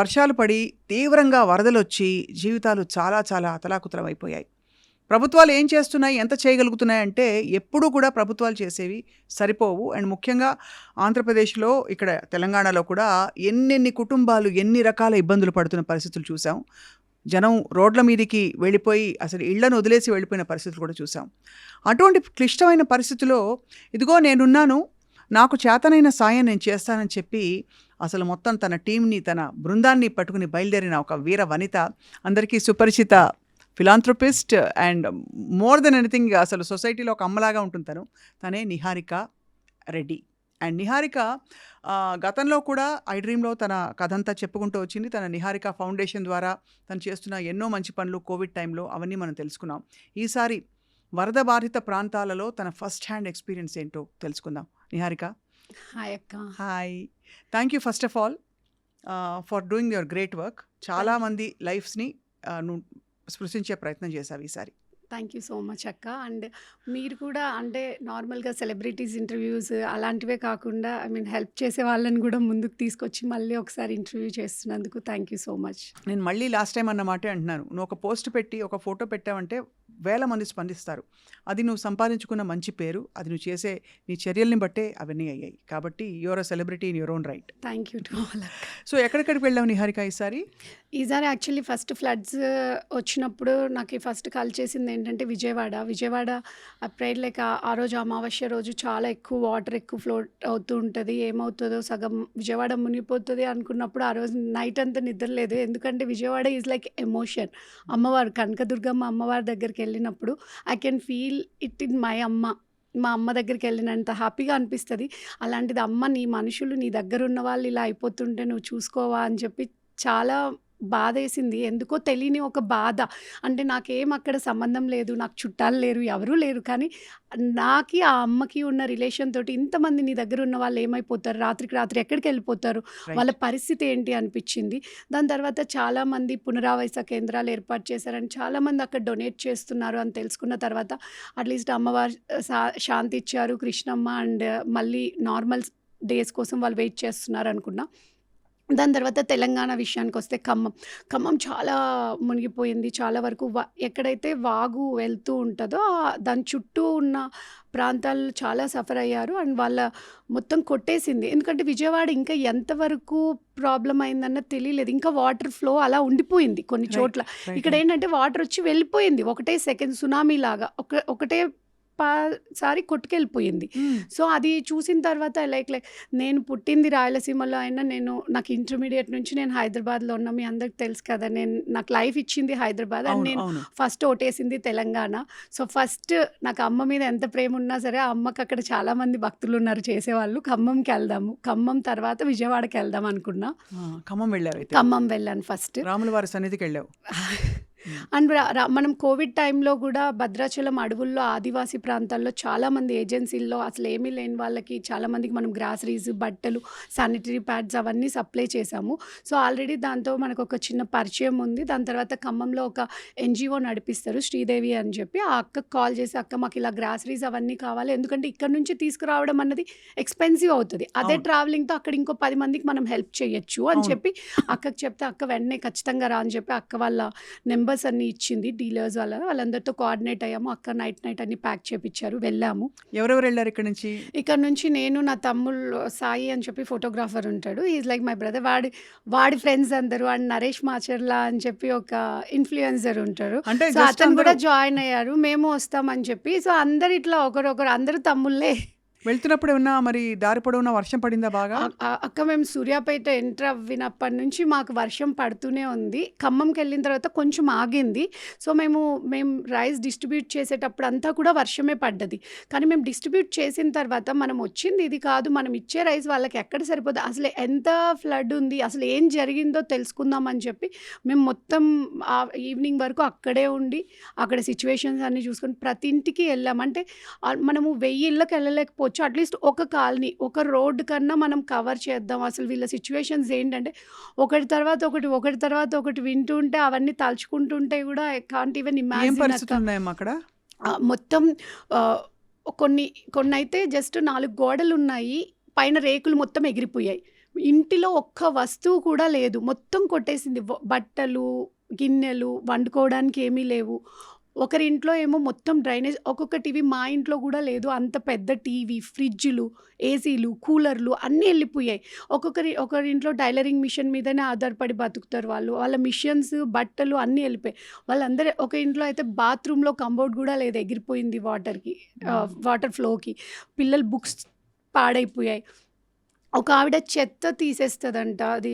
వర్షాలు పడి తీవ్రంగా వరదలొచ్చి జీవితాలు చాలా చాలా అతలాకుతలమైపోయాయి. ప్రభుత్వాలు ఏం చేస్తున్నాయి, ఎంత చేయగలుగుతున్నాయంటే ఎప్పుడూ కూడా ప్రభుత్వాలు చేసేవి సరిపోవు. అండ్ ముఖ్యంగా ఆంధ్రప్రదేశ్‌లో, ఇక్కడ తెలంగాణలో కూడా ఎన్నెన్ని కుటుంబాలు ఎన్ని రకాల ఇబ్బందులు పడుతున్న పరిస్థితులు చూసాం. జనం రోడ్ల మీదికి వెళ్ళిపోయి అసలు ఇళ్లను వదిలేసి వెళ్ళిపోయిన పరిస్థితులు కూడా చూసాం. అటువంటి క్లిష్టమైన పరిస్థితిలో ఇదిగో నేనున్నాను, నాకు చేతనైన సాయం నేను చేస్తానని చెప్పి అసలు మొత్తం తన టీంని, తన బృందాన్ని పట్టుకుని బయలుదేరిన ఒక వీర వనిత, అందరికీ సుపరిచిత philanthropist and more than anything అసలు సొసైటీలో ఒక అమ్మలాగా ఉంటుంది తను. తనే నిహారిక రెడ్డి. అండ్ నిహారిక గతంలో కూడా ఐ డ్రీమ్‌లో తన కథంతా చెప్పుకుంటూ వచ్చింది. తన నిహారిక ఫౌండేషన్ ద్వారా తను చేస్తున్న ఎన్నో మంచి పనులు కోవిడ్ టైంలో అవన్నీ మనం తెలుసుకున్నాం. ఈసారి వరద బాధిత ప్రాంతాలలో తన ఫస్ట్ హ్యాండ్ ఎక్స్‌పీరియన్స్ ఏంటో తెలుసుకుందాం. నిహారిక, హాయ్ అక్క. Hi. Thank you first of all for doing your great work. చాలామంది లైఫ్స్‌ని నువ్వు స్పృశించే ప్రయత్నం చేశావు ఈసారి. థ్యాంక్ యూ సో మచ్ అక్క. అండ్ మీరు కూడా అంటే నార్మల్గా సెలబ్రిటీస్ ఇంటర్వ్యూస్ అలాంటివే కాకుండా హెల్ప్ చేసే వాళ్ళని కూడా ముందుకు తీసుకొచ్చి మళ్ళీ ఒకసారి ఇంటర్వ్యూ చేస్తున్నందుకు థ్యాంక్ యూ సో మచ్. నేను మళ్ళీ లాస్ట్ టైం అన్న మాటే అంటున్నాను. నువ్వు ఒక పోస్ట్ పెట్టి ఒక ఫోటో పెట్టావంటే వేల మంది స్పందిస్తారు. అది నువ్వు సంపాదించుకున్న మంచి పేరు, అది నువ్వు చేసే నీ చర్యల్ని బట్టే అవన్నీ అయ్యాయి. కాబట్టి you are a celebrity in your own right. Thank you to all అక్క. సో ఎక్కడికి వెళ్ళావు నిహారిక ఈసారి? ఈసారి యాక్చువల్లీ ఫస్ట్ ఫ్లడ్స్ వచ్చినప్పుడు నాకు ఫస్ట్ కాల్ చేసింది ఏంటంటే విజయవాడ ప్రేడ్ లైక్ ఆ రోజు అమావాస్య రోజు చాలా ఎక్కువ వాటర్ ఎక్కువ ఫ్లోట్ అవుతూ ఉంటుంది, ఏమవుతుందో సగం విజయవాడ మునిగిపోతుంది అనుకున్నప్పుడు ఆ రోజు నైట్ అంతా నిద్ర లేదు. ఎందుకంటే విజయవాడ ఈజ్ లైక్ ఎమోషన్. అమ్మవారు కనకదుర్గమ్మ అమ్మవారి దగ్గరికి వెళ్ళినప్పుడు I can feel it in my అమ్మ. మా అమ్మ దగ్గరికి వెళ్ళినంత హ్యాపీగా అనిపిస్తుంది. అలాంటిది అమ్మ, నీ మనుషులు నీ దగ్గర ఉన్న వాళ్ళు ఇలా అయిపోతుంటే నువ్వు చూసుకోవా అని చెప్పి చాలా బాధేసింది. ఎందుకో తెలియని ఒక బాధ. అంటే నాకేం అక్కడ సంబంధం లేదు, నాకు చుట్టాలు లేరు, ఎవరూ లేరు. కానీ నాకి ఆ అమ్మకి ఉన్న రిలేషన్ తోటి ఇంతమంది నీ దగ్గర ఉన్న వాళ్ళు ఏమైపోతారు, రాత్రికి రాత్రి ఎక్కడికి వెళ్ళిపోతారు, వాళ్ళ పరిస్థితి ఏంటి అనిపించింది. దాని తర్వాత చాలామంది పునరావాస కేంద్రాలు ఏర్పాటు చేశారని చాలామంది అక్కడ డొనేట్ చేస్తున్నారు అని తెలుసుకున్న తర్వాత అట్లీస్ట్ అమ్మవారు శాంతి ఇచ్చారు, కృష్ణమ్మ, అండ్ మళ్ళీ నార్మల్ డేస్ కోసం వాళ్ళు వెయిట్ చేస్తున్నారు అనుకున్నా. దాని తర్వాత తెలంగాణ విషయానికి వస్తే ఖమ్మం చాలా మునిగిపోయింది. చాలా వరకు ఎక్కడైతే వాగు వెళ్తూ ఉంటుందో దాని చుట్టూ ఉన్న ప్రాంతాలు చాలా సఫర్ అయ్యారు. అండ్ వాళ్ళ మొత్తం కొట్టేసింది. ఎందుకంటే విజయవాడ ఇంకా ఎంతవరకు ప్రాబ్లం అయిందన్నది తెలియలేదు. ఇంకా వాటర్ ఫ్లో అలా ఉండిపోయింది కొన్ని చోట్ల. ఇక్కడ ఏంటంటే వాటర్ వచ్చి వెళ్ళిపోయింది ఒకటే సెకండ్, సునామీ లాగా ఒకటే సారి కొట్టుకెళ్ళిపోయింది. సో అది చూసిన తర్వాత లైక్ నేను పుట్టింది రాయలసీమలో అయినా నాకు ఇంటర్మీడియట్ నుంచి నేను హైదరాబాద్లో ఉన్నా. మీ అందరికి తెలుసు కదా, నాకు లైఫ్ ఇచ్చింది హైదరాబాద్. అండ్ నేను ఫస్ట్ ఓటేసింది తెలంగాణ. సో ఫస్ట్ నాకు అమ్మ మీద ఎంత ప్రేమ ఉన్నా సరే ఆ అమ్మకి అక్కడ చాలామంది భక్తులు ఉన్నారు చేసేవాళ్ళు. ఖమ్మంకి వెళ్దాము, ఖమ్మం తర్వాత విజయవాడకి వెళ్దాం అనుకున్నా. ఖమ్మం వెళ్ళాను ఫస్ట్. రాముల వారి సన్నిధికి వెళ్ళావు. అండ్ మనం కోవిడ్ టైంలో కూడా భద్రాచలం అడవుల్లో ఆదివాసీ ప్రాంతాల్లో చాలామంది ఏజెన్సీల్లో అసలు ఏమీ లేని వాళ్ళకి చాలామందికి మనం గ్రాసరీస్, బట్టలు, శానిటరీ ప్యాడ్స్ అవన్నీ సప్లై చేశాము. సో ఆల్రెడీ దాంతో మనకు ఒక చిన్న పరిచయం ఉంది. దాని తర్వాత ఖమ్మంలో ఒక ఎన్జిఓ నడిపిస్తారు, శ్రీదేవి అని చెప్పి. ఆ అక్కకు కాల్ చేసి, అక్క మాకు ఇలా గ్రాసరీస్ అవన్నీ కావాలి, ఎందుకంటే ఇక్కడ నుంచి తీసుకురావడం అన్నది ఎక్స్పెన్సివ్ అవుతుంది. అదే ట్రావెలింగ్తో అక్కడ ఇంకో 10 మందికి మనం హెల్ప్ చేయొచ్చు అని చెప్పి అక్కకు చెప్తే అక్క వెంటనే ఖచ్చితంగా రా అని చెప్పి అక్క వాళ్ళ నెంబర్స్ అన్ని ఇచ్చింది, డీలర్స్ వాళ్ళందరితో కోఆర్డినేట్ అయ్యాము. అక్క నైట్ అన్ని ప్యాక్ చేపించారు, వెళ్ళాము. ఎవరెవరు వెళ్ళారు ఇక్కడ నుంచి? నేను, నా తమ్ముళ్ళు సాయి అని చెప్పి ఫోటోగ్రాఫర్ ఉంటాడు, ఈజ్ లైక్ మై బ్రదర్. వాడి ఫ్రెండ్స్ అందరూ, అండ్ నరేష్ మాచర్లా అని చెప్పి ఒక ఇన్ఫ్లుయెన్సర్ ఉంటారు. సో అతను కూడా జాయిన్ అయ్యారు, మేము వస్తామని చెప్పి. సో అందరు ఇట్లా ఒకరొకరు, అందరూ తమ్ముళ్ళే. వెళ్తున్నప్పుడు ఏమన్నా మరి దారి పొడవునా వర్షం పడిందా బాగా? అక్క మేము సూర్యాపేట ఎంటర్ అవ్వినప్పటి నుంచి మాకు వర్షం పడుతూనే ఉంది. ఖమ్మంకి వెళ్ళిన తర్వాత కొంచెం ఆగింది. సో మేము రైస్ డిస్ట్రిబ్యూట్ చేసేటప్పుడు అంతా కూడా వర్షమే పడ్డది. కానీ మేము డిస్ట్రిబ్యూట్ చేసిన తర్వాత మనం వచ్చింది ఇది కాదు, మనం ఇచ్చే రైస్ వాళ్ళకి ఎక్కడ సరిపోతుంది, అసలు ఎంత ఫ్లడ్ ఉంది, అసలు ఏం జరిగిందో తెలుసుకుందామని చెప్పి మేము మొత్తం ఈవినింగ్ వరకు అక్కడే ఉండి అక్కడ సిచ్యువేషన్స్ అన్నీ చూసుకొని ప్రతి ఇంటికి వెళ్ళాం. అంటే మనము 1000 ఇళ్ళకి వెళ్ళలేకపోవచ్చు, అట్లీస్ట్ ఒక కాలనీ, ఒక రోడ్ కన్నా మనం కవర్ చేద్దాం. అసలు వీళ్ళ సిచ్యువేషన్స్ ఏంటంటే ఒకటి తర్వాత ఒకటి వింటూ ఉంటే అవన్నీ తలుచుకుంటుంటే కూడా కాంట్ ఈవెన్ ఇమాజిన్. అక్కడ మొత్తం కొన్ని అయితే జస్ట్ 4 గోడలు ఉన్నాయి, పైన రేకులు మొత్తం ఎగిరిపోయాయి. ఇంటిలో ఒక్క వస్తువు కూడా లేదు. మొత్తం కొట్టేసింది. బట్టలు, గిన్నెలు, వండుకోవడానికి ఏమీ లేవు. ఒకరింట్లో ఏమో మొత్తం డ్రైనేజ్. ఒక్కొక్క టీవీ మా ఇంట్లో కూడా లేదు. అంత పెద్ద టీవీ, ఫ్రిడ్జ్‌లు, ఏసీలు, కూలర్లు అన్నీ ఎళ్ళిపోయాయి. ఒకరింట్లో టైలరింగ్ మిషన్ మీదనే ఆధారపడి బతుకుతారు వాళ్ళు. వాళ్ళ మిషన్స్, బట్టలు అన్నీ ఎళ్ళిపోయాయి. వాళ్ళందరూ ఒక ఇంట్లో అయితే బాత్రూమ్‌లో కంబోర్డ్ కూడా లేదు. ఎగిరిపోయింది వాటర్‌కి. వాటర్ ఫ్లోకి. పిల్లల బుక్స్ పాడైపోయాయి. ఒక ఆవిడ చెత్త తీసేస్తదంట. అది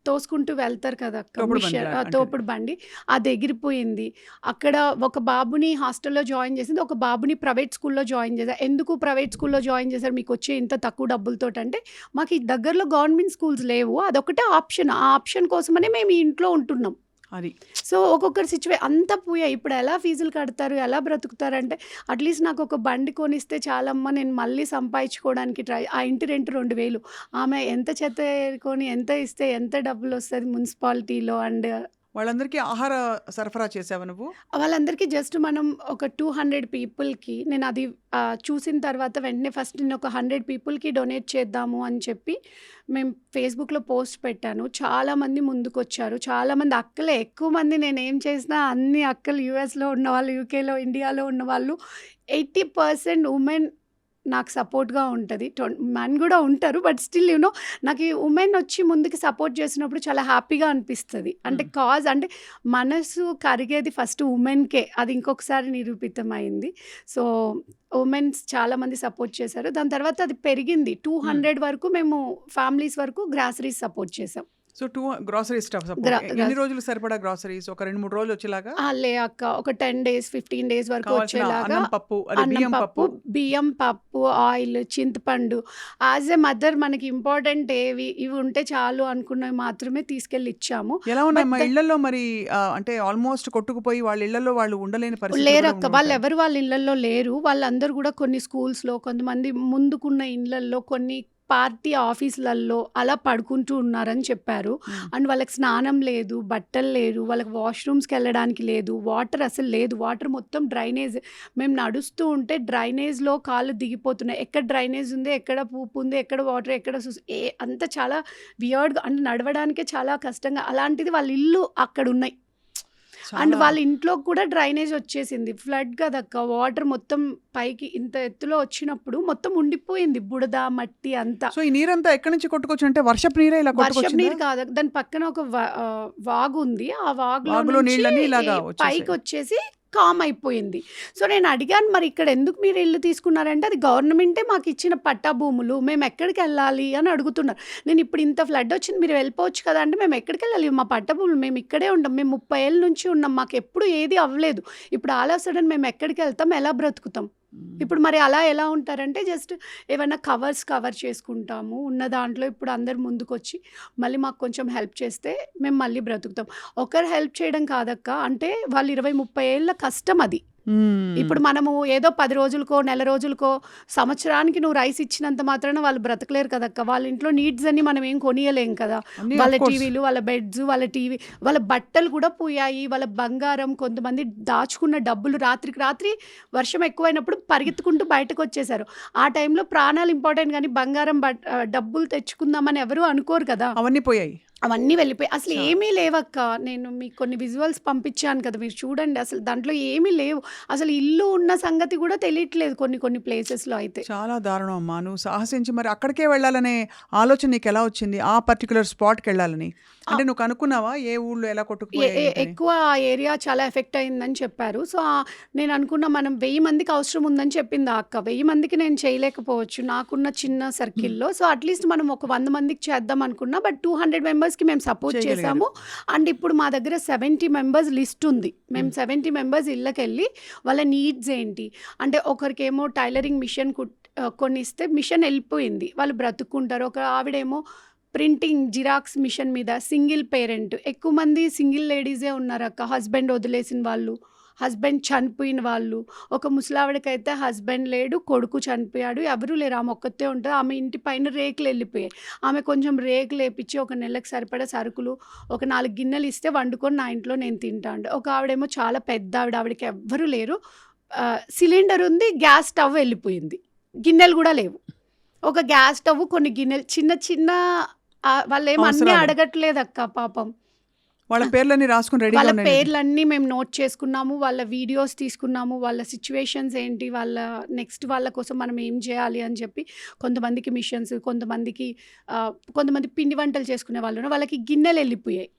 తోసుకుంటూ వెళ్తారు కదా అక్క. తోపుడు బండి అంటారు. తోపుడు బండి. అది ఎగిరిపోయింది. అక్కడ ఒక బాబుని హాస్టల్‌లో జాయిన్ చేసింది. ఒక బాబుని ప్రైవేట్ స్కూల్‌లో జాయిన్ చేశారు. ఎందుకు ప్రైవేట్ స్కూల్‌లో జాయిన్ చేశారు? మీకొచ్చే ఇంత తక్కువ డబ్బులతోటంటే, మాకు ఈ దగ్గరలో గవర్నమెంట్ స్కూల్స్ లేవు. అదొకటే ఆప్షన్. ఆ ఆప్షన్ కోసమనే మేము ఈ ఇంట్లో ఉంటున్నాం. అది. సో, ఒక్కొక్కరి అంతా పోయాయి. ఇప్పుడు ఎలా ఫీజులు కడతారు? ఎలా బ్రతుకుతారంటే, అట్‌లీస్ట్ నాకొక బండి కొనిస్తే చాలమ్మా నేను మళ్ళీ సంపాదించుకోవడానికి ఆ ఇంటి రెంట్ 2000. ఆమె ఎంత చెత్త ఏరుకొని ఎంత ఇస్తే ఎంత డబ్బులొస్తది మున్సిపాలిటీలో అండ్ వాళ్ళందరికీ ఆహార సరఫరా చేసావా నువ్వు? వాళ్ళందరికీ జస్ట్ మనం ఒక 200 పీపుల్‌కి నేనది చూసిన తర్వాత వెంటనే ఫస్ట్ నేనొక 100 పీపుల్‌కి డొనేట్ చేద్దాము అని చెప్పి మేము ఫేస్‌బుక్‌లో పోస్ట్ పెట్టాను. చాలామంది ముందుకొచ్చారు. చాలామంది అక్కలే. ఎక్కువ మంది నేనేం చేసినా అన్ని అక్కలు యూఎస్‌లో ఉన్నవాళ్ళు, యూకేలో, ఇండియాలో ఉన్నవాళ్ళు 80% ఉమెన్ నాకు సపోర్ట్‌గా ఉంటది. మెన్ గూడా ఉంటారు. బట్ స్టిల్ నాకు ఈ ఉమెన్ వచ్చి ముందుకు సపోర్ట్ చేసినప్పుడు చాలా హ్యాపీగా అనిపిస్తది. అంటే కాజ్ అంటే మనసు కరిగేది ఫస్ట్ ఉమెన్‌కే. అది ఇంకొకసారి నిరూపితమైంది. సో, ఉమెన్స్ చాలామంది సపోర్ట్ చేశారు. దాని తర్వాత అది పెరిగింది. 200 వరకు మేము ఫ్యామిలీస్ వరకు గ్రాసరీస్ సపోర్ట్ చేసాం. So, grocery stuff support. ఎన్ని రోజులు సరిపడా గ్రాసరీస్? ఒక 2, 3 రోజులు వచ్చేలాగా? లే అక్క. ఒక 10 డేస్, 15 డేస్ వరకు కావాల్సిన వచ్చేలాగా అన్నం, పప్పు, అదే అన్నం, బియ్యం, పప్పు, పప్పు. బియ్యం, పప్పు, ఆయిల్, చింతపండు. యాజ్ ఎ మదర్ మనకి ఇంపార్టెంట్ ఇవి ఉంటే చాలు అనుకున్నవి మాత్రమే తీసుకెళ్ళి ఇచ్చాము. ఎలా ఉన్నాయి బట్ మా ఇళ్లలో మరి? అంటే ఆల్మోస్ట్ కొట్టుకుపోయి వాళ్ళ ఇళ్లలో వాళ్ళు ఉండలేని పరిస్థితులు కూడా లేరక్క. ఉండుంటాయి. వాళ్ళెవరు వాళ్ళ ఇళ్ళల్లో లేరు. వాళ్ళందరూ గూడా కొన్ని స్కూల్స్‌లో, కొంతమంది ముందుకున్న ఇండ్లల్లో, కొన్ని పార్టీ ఆఫీసులల్లో అలా పడుకుంటూ ఉన్నారని చెప్పారు. అండ్ వాళ్ళకి స్నానం లేదు, బట్టలు లేరు, వాళ్ళకి వాష్‌రూమ్స్‌కెళ్ళడానికి లేదు, వాటర్ అసలు లేదు. వాటర్ మొత్తం డ్రైనేజ్. మేము నడుస్తూ ఉంటే డ్రైనేజ్‌లో కాళ్ళు దిగిపోతున్నాయి. ఎక్కడ డ్రైనేజ్ ఉంది, ఎక్కడ పూపు ఉంది, ఎక్కడ వాటర్, ఎక్కడ అంతా చాలా వియర్డ్‌గా అంటే నడవడానికే చాలా కష్టంగా. అలాంటిది వాళ్ళ ఇల్లు అక్కడున్నాయి. అండ్ చాలా వాళ్ళ ఇంట్లోకి కూడా డ్రైనేజ్ వచ్చేసింది. ఫ్లడ్ కదక్క. వాటర్ మొత్తం పైకి ఇంత ఎత్తులో వచ్చినప్పుడు మొత్తం ఉండిపోయింది. బుడద, మట్టి అంతా. సో, ఈ నీరంతా ఎక్కడి నుంచి కొట్టుకొచ్చింది? అంటే వర్షపు నీరే ఇలా వర్షపు కొట్టుకొచ్చిందా? నీరు కాదు. దాని పక్కన ఒక వాగు ఉంది. ఆ వాగులో వాగులో నుంచి నీళ్ళన్నీ ఇలాగా వచ్చేసాయి. పైకొచ్చేసి కామ్ అయిపోయింది. సో, నేను అడిగాను, మరి ఇక్కడ ఎందుకు మీరు ఇల్లు తీసుకున్నారంటే, అది గవర్నమెంటే మాకిచ్చిన పట్టా భూములు. మేము ఎక్కడికెళ్ళాలి అని అడుగుతున్నారు. నేను ఇప్పుడు ఇంత ఫ్లడ్ వచ్చింది మీరు వెళ్ళిపోవచ్చు కదా అంటే, మేము ఎక్కడికెళ్ళాలి? మా పట్టా భూములు మేము ఇక్కడే ఉంటాం. మేము 30 ఏళ్ల నుంచి ఉన్నాం. మాకెప్పుడు ఏది అవ్వలేదు. ఇప్పుడు ఆల్ ఆఫ్ సడన్ మేము ఎక్కడికెళ్తాం? ఎలా బ్రతుకుతాం? ఇప్పుడు మరి అలా ఎలా ఉంటారంటే జస్ట్ ఏవన్నా కవర్ చేసుకుంటాము. ఉన్న దాంట్లో ఇప్పుడు అందరు ముందుకొచ్చి మళ్ళీ మాకు కొంచెం హెల్ప్ చేస్తే మేము మళ్ళీ బ్రతుకుతాం. ఒకరు హెల్ప్ చేయడం కాదక్క. అంటే వాళ్ళు 20, 30 ఏళ్ల కష్టం అది. ఇప్పుడు మనము ఏదో 10 రోజులకో, నెల రోజులకో, సంవత్సరానికి నువ్వు రైస్ ఇచ్చినంత మాత్రాన వాళ్ళు బ్రతకలేరు కదక్క. వాళ్ళ ఇంట్లో నీడ్స్ అన్ని మనం ఏం కొనియలేం కదా. అన్నీ వాళ్ళ of course. టీవీలు, వాళ్ళ బెడ్స్, వాళ్ళ టీవీ, వాళ్ళ బట్టలు కూడా పోయాయి. వాళ్ళ బంగారం, కొంతమంది దాచుకున్న డబ్బులు రాత్రికి రాత్రి వర్షం ఎక్కువైనప్పుడు పరిగెత్తుకుంటూ బయటకొచ్చేసారు. ఆ టైంలో ప్రాణాలు ఇంపార్టెంట్ గానీ బంగారం, డబ్బులు తెచ్చుకుందామని ఎవరు అనుకోరు కదా. అవన్నీ పోయాయి. అవన్నీ వెళ్ళిపోయాయి. అసలు చా ఏమీ లేవక్క. నేను మీకు కొన్ని విజువల్స్ పంపించాను కదా, మీరు చూడండి. అసలు దాంట్లో ఏమీ లేవు. అసలు ఇల్లు ఉన్న సంగతి కూడా తెలియట్లేదు కొన్ని ప్లేసెస్‌లో అయితే. చాలా దారుణం అమ్మా. నువ్వు సాహసించి మరి అక్కడికే వెళ్ళాలనే ఆలోచన నీకెలా వచ్చింది? ఆ పర్టిక్యులర్ స్పాట్‌కెళ్ళాలని. అంటే నువ్వు కనుక్కున్నావా? ఏ ఊళ్ళో ఎలా కొట్టుకుపోయాయి ఏంటని? ఎక్కువ ఆ ఏరియా చాలా ఎఫెక్ట్ అయిందని చెప్పారు. సో, నేను అనుకున్నా మనం 1000 మందికి అవసరం ఉందని చెప్పింది ఆ అక్క. 1000 మందికి నేను చేయలేకపోవచ్చు నాకున్న చిన్న సర్కిల్‌లో. సో, అట్‌లీస్ట్ మనం ఒక 100 మందికి చేద్దాం అనుకున్నా. బట్ 200 మెంబర్స్‌కి మేము సపోర్ట్ చేయగలిగారు. చేసాము. అండ్ ఇప్పుడు మా దగ్గర 70 మెంబర్స్ లిస్ట్ ఉంది. మేము 70 మెంబర్స్ ఇళ్ళకెళ్ళి వాళ్ళ నీడ్స్ ఏంటి అంటే, ఒకరికేమో టైలరింగ్ మిషన్ కొనిస్తే మిషన్ వెళ్ళిపోయింది. వాళ్ళు బ్రతుక్కుంటారు. ఒక ఆవిడేమో ప్రింటింగ్ జిరాక్స్ మిషన్ మీద సింగిల్ పేరెంట్. ఎక్కువ మంది సింగిల్ లేడీసే ఉన్నారక్క. హస్బెండ్ వదిలేసిన వాళ్ళు, హస్బెండ్ చనిపోయిన వాళ్ళు. ఒక ముసలావిడకైతే హస్బెండ్ లేడు, కొడుకు చనిపోయాడు, ఎవరూ లేరు. ఆమె ఒక్కతే ఉంటుంది. ఆమె ఇంటి పైన రేకులు వెళ్ళిపోయాయి. ఆమె కొంచెం రేకులు వేపించి ఒక నెలకు సరిపడా సరుకులు, ఒక 4 గిన్నెలు ఇస్తే వండుకొని నా ఇంట్లో నేను తింటా అంటే. ఒక ఆవిడేమో చాలా పెద్ద ఆవిడ, ఆవిడకి ఎవ్వరూ లేరు. సిలిండర్ ఉంది, గ్యాస్ స్టవ్ వెళ్ళిపోయింది, గిన్నెలు కూడా లేవు. ఒక గ్యాస్ స్టవ్, కొన్ని గిన్నెలు, చిన్న చిన్న వాళ్ళేమి అన్నీ అవసరాలు. అడగట్లేదక్క పాపం. వాళ్ళ పేర్లన్నీ రాసుకొని రెడీగా వాళ్ళ ఉండండి. పేర్లన్నీ మేము నోట్ చేసుకున్నాము. వాళ్ళ వీడియోస్ తీసుకున్నాము. వాళ్ళ సిట్యుయేషన్స్ ఏంటి, నెక్స్ట్ వాళ్ళ కోసం మనం ఏం చేయాలి అని చెప్పి కొంతమందికి మిషన్స్, కొంతమంది పిండి వంటలు చేసుకునే వాళ్ళు వాళ్ళకి గిన్నెలు వెళ్ళిపోయాయి.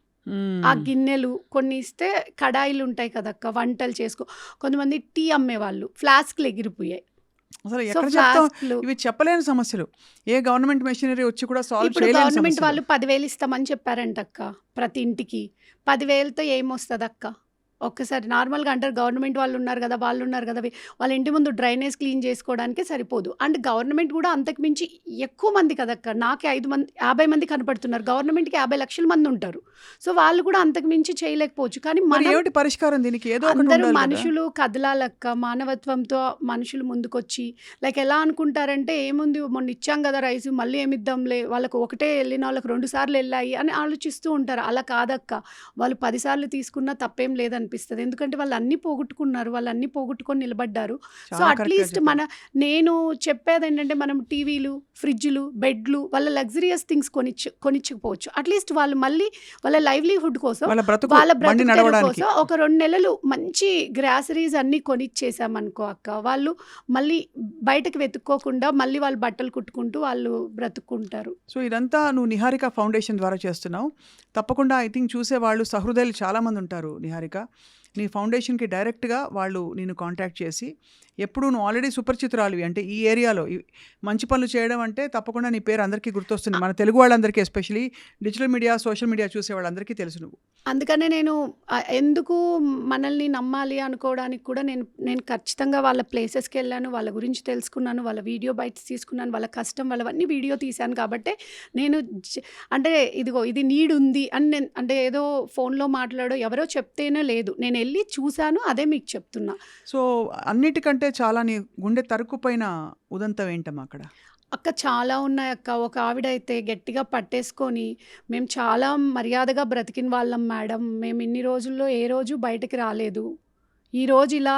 ఆ గిన్నెలు కొన్ని ఇస్తే కడాయిలు ఉంటాయి కదక్క, వంటలు కొంతమంది టీ అమ్మేవాళ్ళు ఫ్లాస్క్లు ఎగిరిపోయాయి. అసలు సో ఎక్కడ చెప్తాం? ఫ్లాస్క్లు ఇవి చెప్పలేని సమస్యలు. ఏ గవర్నమెంట్ మెషినరీ వచ్చి కూడా సాల్వ్ ఇప్పుడు చేయలేని గవర్నమెంట్ సమస్యలు. వాళ్ళు 10,000 ఇస్తామని చెప్పారంటక్క ప్రతి ఇంటికి. 10,000తో ఏమొస్తదక్క? ఒక్కసారి నార్మల్‌గా అంటారు గవర్నమెంట్ వాళ్ళున్నారు గదా! వాళ్ళున్నారు గదా! వాళ్ళ ఇంటి ముందు డ్రైనేజ్ క్లీన్ చేసుకోవడానికే సరిపోదు. అండ్ గవర్నమెంట్ గూడా అంతకు మించి ఎక్కువ మంది కదక్క. నాకే 50 మంది కనపడుతున్నారు. గవర్నమెంట్‌కి 50,00,000 మందుంటారు. సో, వాళ్ళు కూడా అంతకు మించి చేయలేకపోవచ్చు. కానీ మరి మనం ఏమిటి పరిష్కారం దీనికి? ఏదో ఒకటి అందరూ ఉండాలి కదా! మనుషులు కదలాలక్క. మానవత్వంతో మనుషులు ముందుకొచ్చి ఎలా అనుకుంటారంటే ఏముంది మొన్న ఇచ్చాం గదా రైసు మళ్ళీ ఏమిద్దాంలే. వాళ్ళకి ఒకటే ఎళ్ళినోళ్ళకి 2 సార్లు ఎళ్ళాయి అని ఆలోచిస్తూ ఉంటారు. అలా కాదక్క. వాళ్ళు 10 సార్లు తీసుకున్నా తప్పేం లేదనిపిస్తది. ఎందుకంటే వాళ్ళు అన్నీ పోగొట్టుకున్నారు. వాళ్ళు అన్నీ పోగొట్టుకొని నిలబడ్డారు. సో, చాలా కరెక్ట్‌గా అట్‌లీస్ట్ చెప్పారు. నేను చెప్పేదేంటంటే మనం టీవీలు, ఫ్రిడ్జ్‌లు, బెడ్లు వాళ్ళ లగ్జరియస్ థింగ్స్ కొనిచ్చకపోవచ్చు. అట్‌లీస్ట్ వాళ్ళు మళ్ళీ వాళ్ళ లైవ్లీహుడ్ కోసం, వాళ్ళ బ్రతుకు వాళ్ళ బండి బ్రతుకు తెరువు నడవడానికి. కోసం ఒక 2 నెలలు మంచి గ్రాసరీస్ అన్నీ కొనిచ్చేసామనుకో అక్క, వాళ్ళు మళ్ళీ బయటకి వెతుక్కోకుండా మళ్ళీ వాళ్ళు బట్టలు కుట్టుకుంటూ వాళ్ళు బ్రతుక్కుంటారు. సో, ఇదంతా నువ్వు నిహారిక ఫౌండేషన్ ద్వారా చేస్తున్నావు. తప్పకుండా ఐ థింక్ చూసేవాళ్ళు సహృదయులు చాలామంది ఉంటారు నిహారిక. నీ ఫౌండేషన్‌కి డైరెక్ట్‌గా వాళ్ళు నిన్ను కాంటాక్ట్ చేసి, ఎప్పుడు నువ్వు ఆల్రెడీ సుపరిచితురాలివి. అంటే ఈ ఏరియాలో మంచి పనులు చేయడం అంటే తప్పకుండా నీ పేరు అందరికీ గుర్తొస్తుంది. మన తెలుగు వాళ్ళందరికీ especially digital media, social media చూసే వాళ్ళందరికీ తెలుసు నువ్వు. అందుకనే నేను ఎందుకు మనల్ని నమ్మాలి అనుకోవడానికి కూడా నేను ఖచ్చితంగా వాళ్ళ ప్లేసెస్‌కెళ్ళాను. వాళ్ళ గురించి తెలుసుకున్నాను. వాళ్ళ వీడియో బైట్స్ తీసుకున్నాను. వాళ్ళ కష్టం వాళ్ళవన్నీ వీడియో తీశాను కాబట్టే నేను అంటే ఇదిగో ఇది నీడ్ ఉంది అని అంటే ఏదో ఫోన్‌లో మాట్లాడో ఎవరో చెప్తేనే లేదు. నేనెళ్ళి చూశాను. అదే మీకు చెప్తున్నా. సో, అన్నిటికంటే చాలా నీ గుండె తరుక్కుపోయిన ఉదంతం ఏంటమ్మా అక్కడ? అక్క చాలా ఉన్నాయక్క. ఒక ఆవిడైతే గట్టిగా పట్టేసుకొని, "మేము చాలా మర్యాదగా బ్రతికిన వాళ్ళం మేడం. మేము ఇన్ని రోజుల్లో ఏ రోజు బయటకి రాలేదు. ఈరోజు ఇలా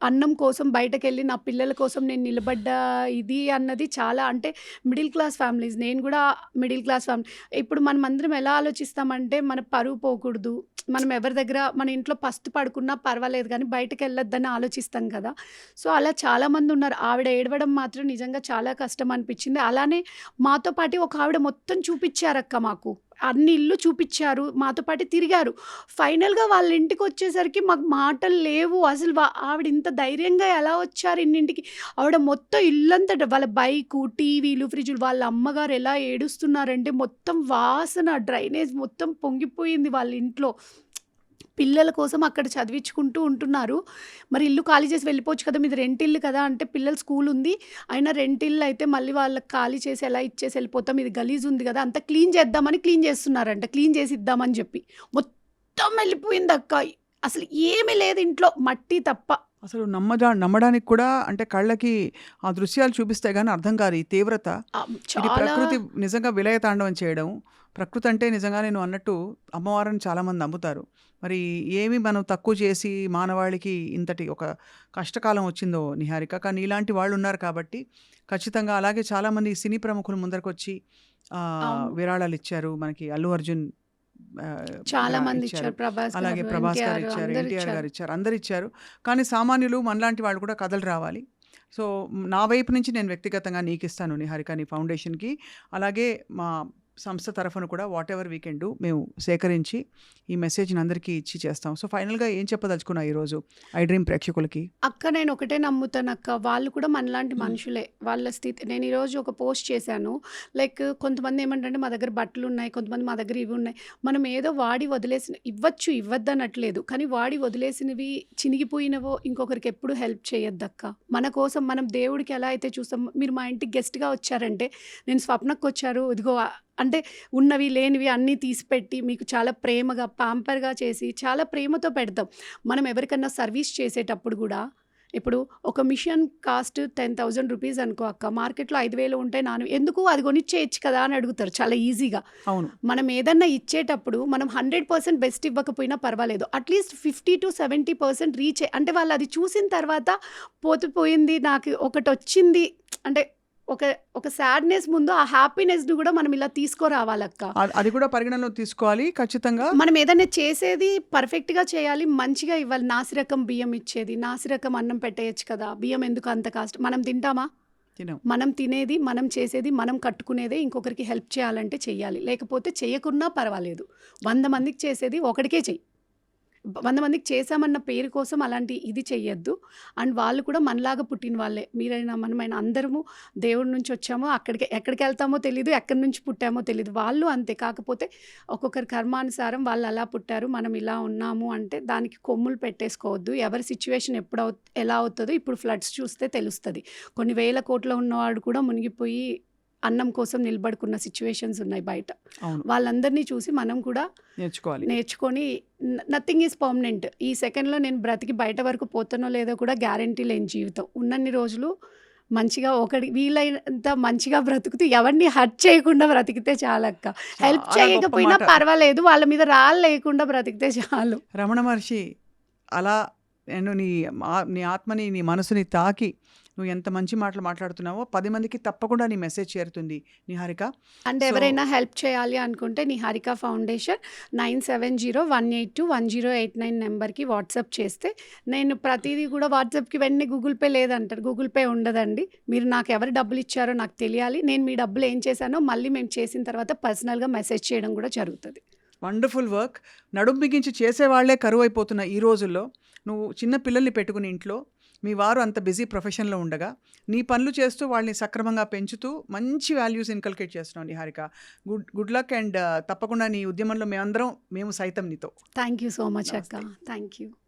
అన్నం కోసం బయటకెళ్ళి నా పిల్లల కోసం నేను నిలబడ్డా ఇది అన్నది చాలా అంటే మిడిల్ క్లాస్ ఫ్యామిలీస్. నేను గూడా మిడిల్ క్లాస్ ఫ్యామిలీ. ఇప్పుడు మనమందరం ఎలా ఆలోచిస్తామంటే మన పరువు పోకూడదు. మనం ఎవరి దగ్గర మన ఇంట్లో పస్తు పడుకున్నా పర్వాలేదు గానీ బయటకెళ్ళొద్దని ఆలోచిస్తాం కదా! సో, అలా చాలామందున్నారు. ఆవిడ ఏడవడం మాత్రం నిజంగా చాలా కష్టం అనిపిచ్చింది. అలానే మాతో పాటు ఒక ఆవిడ మొత్తం చూపిచ్చారక్క మాకు. అన్ని ఇల్లు చూపిచ్చారు. మాతో పాటు తిరిగారు. ఫైనల్‌గా వాళ్ళ ఇంటికొచ్చేసరికి మాకు మాటలు లేవు. అసలు ఆవిడ ఇంత ధైర్యంగా ఎలా వచ్చారు ఇన్నింటికి? ఆవిడ మొత్తం ఇల్లంతట వాళ్ళ బైకు, టీవీలు, ఫ్రిడ్జులు వాళ్ళ అమ్మగారు ఎలా ఏడుస్తున్నారంటే మొత్తం వాసన డ్రైనేజ్ మొత్తం పొంగిపోయింది వాళ్ళ ఇంట్లో. పిల్లల కోసం అక్కడ చదివించుకుంటూ ఉంటున్నారు. మరి ఇల్లు ఖాళీ చేసి వెళ్ళిపోవచ్చు కదా! మీది రెంటిల్లు కదా! అంటే పిల్లల స్కూల్ ఉంది. అయినా రెంటిల్లు అయితే మళ్ళీ వాళ్ళకి ఖాళీ చేసి ఎలా ఇచ్చేసి వెళ్ళిపోతాం. ఇది గలీజ్ ఉంది కదా! అంతా క్లీన్ చేద్దామని క్లీన్ చేస్తున్నారంట. క్లీన్ చేసి ఇద్దామని చెప్పి. మొత్తం వెళ్ళిపోయిందక్క. అసలు ఏమీ లేదు ఇంట్లో మట్టి తప్ప. అసలు నమ్మడానికి కూడా అంటే కళ్ళకి ఆ దృశ్యాలు చూపిస్తే గానీ అర్థం కాదు ఈ తీవ్రత. ఇది చాలా ప్రకృతి నిజంగా విలయతాండవం చేయడం. ప్రకృతి అంటే నిజంగానే నువ్వు అన్నట్టు అమ్మవారిని చాలామంది నమ్ముతారు. మరి ఏమి మనం తక్కువ చేసి మానవాళికి ఇంతటి ఒక కష్టకాలం వచ్చిందో నిహారిక. కానీ ఇలాంటి వాళ్ళు ఉన్నారు కాబట్టి ఖచ్చితంగా అలాగే చాలామంది సినీ ప్రముఖులు ముందరకొచ్చి అవును. విరాళాలు ఇచ్చారు. మనకి అల్లు అర్జున్ చాలా విరా మంది ఇచ్చారు. ఇచ్చారు. ప్రభాస్ అలాగే గారు, ప్రభాస్ గారు ఎన్టీఆర్ ఇచ్చారు, అందరూ ఎన్టీఆర్ ఇచ్చారు. గారు ఇచ్చారు, అందరు ఇచ్చారు. కానీ సామాన్యులు మనలాంటి వాళ్ళు కూడా కథలు రావాలి. సో, నా వైపు నుంచి నేను వ్యక్తిగతంగా నీకిస్తాను నిహారిక నీ ఫౌండేషన్‌కి. అలాగే మా సంస్థ తరఫున కూడా వాటెవర్ వీ కెన్ డూ మేము సేకరించి ఈ మెసేజ్‌ని అందరికీ ఇచ్చి చేస్తాం. సో, ఫైనల్‌గా ఏం చెప్పదలుచుకున్నావు ఈరోజు ఐ డ్రీమ్ ప్రేక్షకులకి? అక్క నేను ఒకటే నమ్ముతానక్క. వాళ్ళు కూడా మనలాంటి హ్మ్. మనుషులే. వాళ్ళ స్థితి నేను ఈరోజు ఒక పోస్ట్ చేశాను. లైక్ కొంతమంది ఏమంటారంటే మా దగ్గర బట్టలున్నాయి. కొంతమంది మా దగ్గర ఇవి ఉన్నాయి. మనం ఏదో వాడి వదిలేసిన ఇవ్వద్దనట్లేదు. కానీ వాడి వదిలేసినవి చినిగిపోయినవో ఇంకొకరికి ఎప్పుడు హెల్ప్ చేయొద్దక్క. మన కోసం మనం దేవుడికి ఎలా అయితే చూస్తామో మీరు మా ఇంటికి గెస్ట్‌గా వచ్చారంటే నేను స్వప్నకొచ్చారు ఇదిగో అంటే ఉన్నవి లేనివి అన్నీ తీసిపెట్టి మీకు చాలా ప్రేమగా పాంపర్‌గా చేసి చాలా ప్రేమతో పెడతాం. మనం ఎవరికన్నా సర్వీస్ చేసేటప్పుడు గూడా ఇప్పుడు ఒక మిషన్ కాస్ట్ 10,000 రూపీస్ అనుకో అక్క. మార్కెట్‌లో 5,000 ఉంటాయి. ఎందుకు అది కొనిచ్చేయొచ్చు కదా! అని అడుగుతారు చాలా ఈజీగా. అవును. మనం ఏదన్నా ఇచ్చేటప్పుడు మనం 100% బెస్ట్ ఇవ్వకపోయినా పర్వాలేదు. అట్‌లీస్ట్ 50-70% అంటే వాళ్ళు అది చూసిన తర్వాత పోయింది నాకు ఒకటొచ్చింది అంటే ఒక ఒక సాడ్‌నెస్ ముందు ఆ హ్యాపీనెస్‌ని గూడా మనం ఇలా తీసుకురావాలక్క. అది కూడా పరిగణనలో తీసుకోవాలి ఖచ్చితంగా. మనం ఏదైనా చేసేది పర్ఫెక్ట్‌గా చేయాలి. మంచిగా ఇవ్వాలి. నాసిరకం బియ్యం ఇచ్చేది. నాసిరకం అన్నం పెట్టేయొచ్చు కదా! బియ్యం ఎందుకు అంత కాస్ట్? మనం తింటామా? తినం. మనం తినేది, మనం చేసేది, మనం కట్టుకునేదే ఇంకొకరికి హెల్ప్ చేయాలంటే చెయ్యాలి. లేకపోతే చెయ్యకున్నా పర్వాలేదు. 100 మందికి చేసేది ఒకడికే చెయ్యి. 100 మందికి చేశామన్న పేరు కోసం అలాంటి ఇది చెయ్యొద్దు. అండ్ వాళ్ళు కూడా మనలాగా పుట్టిన వాళ్ళే. మీరైనా, మనమైనా అందరము దేవుడి నుంచి వచ్చామో ఎక్కడికెళ్తామో తెలీదు. ఎక్కడి నుంచి పుట్టామో తెలీదు. వాళ్ళు అంతే. కాకపోతే ఒక్కొక్కరి కర్మానుసారం వాళ్ళు అలా పుట్టారు. మనం ఇలా ఉన్నాము అంటే దానికి కొమ్ములు పెట్టేసుకోవద్దు. ఎవరి సిట్యుయేషన్ ఎలా అవుతదో ఇప్పుడు ఫ్లడ్స్ చూస్తే తెలుస్తది. కొన్ని వేల కోట్లు ఉన్నవాడు కూడా మునిగిపోయి అన్నం కోసం నిలబడుకున్న సిట్యుయేషన్స్ ఉన్నాయి బయట. అవును. వాళ్ళందరినీ చూసి మనం కూడా నేర్చుకొని నథింగ్ ఈజ్ పర్మనెంట్. ఈ సెకండ్‌లో నేను బ్రతికి బయట వరకు పోతానో లేదో కూడా గ్యారంటీ లేని జీవితం. ఉన్నన్ని రోజులు మంచిగా వీలైనంత మంచిగా బ్రతుకుతూ ఎవరిని హర్ట్ చేయకుండా బ్రతికితే చాలక్క. హెల్ప్ చాలా గొప్ప చేయకపోయినా మాట. పర్వాలేదు. వాళ్ళ మీద రాళ్ళు లేకుండా బ్రతికితే చాలు. రమణ మహర్షి అలా నీ ఆత్మని, నీ మనసుని తాకి నువ్వు ఎంత మంచి మాటలు మాట్లాడుతున్నావో 10 మందికి తప్పకుండా నీ మెసేజ్ చేరుతుంది నిహారిక. అండ్ సో ఎవరైనా హెల్ప్ చేయాలి అనుకుంటే నిహారిక ఫౌండేషన్ 9701821089 నెంబర్‌కి వాట్సాప్ చేస్తే నేను ప్రతీదీ కూడా వాట్సాప్‌కి వెంటనే గూగుల్ పే లేదంటారు. గూగుల్ పే ఉండదండి. మీరు నాకు ఎవరు డబ్బులు ఇచ్చారో నాకు తెలియాలి. నేను మీ డబ్బులు ఏం చేశానో మళ్ళీ మేము చేసిన తర్వాత పర్సనల్‌గా మెసేజ్ చేయడం కూడా జరుగుతది. Wonderful work. నడుం బిగించి చేసేవాళ్లే కరువైపోతున్న ఈ రోజుల్లో నువ్వు చిన్న పిల్లల్ని పెట్టుకుని ఇంట్లో మీ వారు అంత బిజీ ప్రొఫెషన్లో ఉండగా నీ పనులు చేస్తూ వాళ్ళని సక్రమంగా పెంచుతూ మంచి వాల్యూస్ ఇన్కల్కేట్ చేస్తున్నావు నిహారిక. గుడ్ లక్ అండ్ తప్పకుండా నీ ఉద్యమంలో మేము సైతం నీతో. థ్యాంక్ యూ సో మచ్ అక్క. నమస్తే. Thank you.